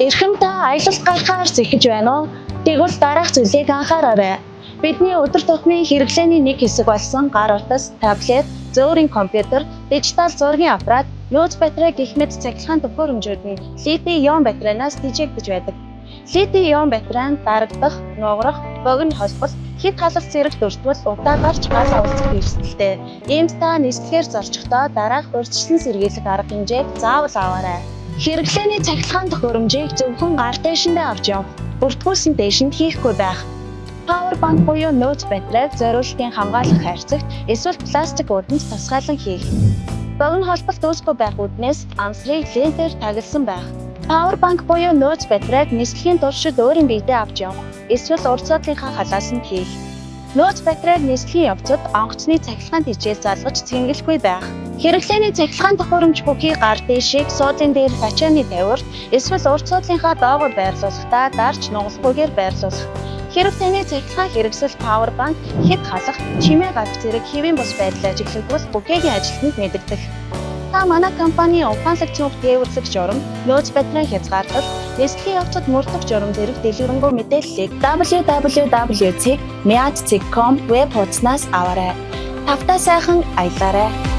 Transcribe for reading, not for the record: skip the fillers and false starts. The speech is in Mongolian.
Эрхэмтэй аялалд гарахаар зэхэж байна уу? Тэгвэл дараах зүйлийг анхаараарай. Бидний өдөр тутмын хэрэглээний нэг хэсэг болсон гар утас, таблет, зөөрийн компьютер, дижитал зургийн аппарат, нөөц батарей гэх мэт цахилгаан төхөөрөмжүүд нь литий-ион батарейнаас дижигдэж байдаг. Литий-ион батарей нь дарагдах, нугарах, богино холбол, хэд халах зэрэг дөртвөл удаа гарч гал авалцах эрсдэлтэй. Иймдээ нислэгээр зорчихдоо дараах урьдчилан сэргийлэх арга хэмжээг заавал аваарай. Хэрэглээний цахилгаан төхөөрөмжийг зөвхөн гар дэшиндээ авч яв. Бүртгүүлсэн дэшинд хийхгүй байх. Power bank буюу нөөц батарейг зориулалтын хамгаалах хайрцагт эсвэл пластик ууданд тусгайлан хийх. Богино холболт үүсгүй байх үүднээс ансрыг лентээр тагилсан байх. Power bank буюу нөөц батарейг нислэгийн туршид өөрийн биедээ авч явах. Эсвэл урдсуудлынхаа халаас нь хийх. Нөөц батарейг нислэгийн явцад онгоцны цахилгаан тижээл залгаж цэнгэлгүй байх. Хэрэглээний цахилгаан төхөөрөмж бүхий гар дэшийг суудлын дээр фачааны тавиурт эсвэл урд суудлынхаа доогоор байрлуулахдаа дарж нугалахгүйгээр байрлуулах. Хэрэг таны цахилгаан хэрэгсэл power bank хэд халах, чимээ гавь зэрэг хэвийн бус байдал ажиглагдвал бүхээгийн ажилтныг мэдэрдэг. Та манай компани ухаанлаг цүнх тээвэрлэх журам, нөөц батарей хязгаарлал, нислэгийн явцад мөрдөх журам зэрэг дэлгэрэнгүй мэдээллийг www.mead.com веб хуудаснаас аваарай. Тавтай сайхан аялаарай.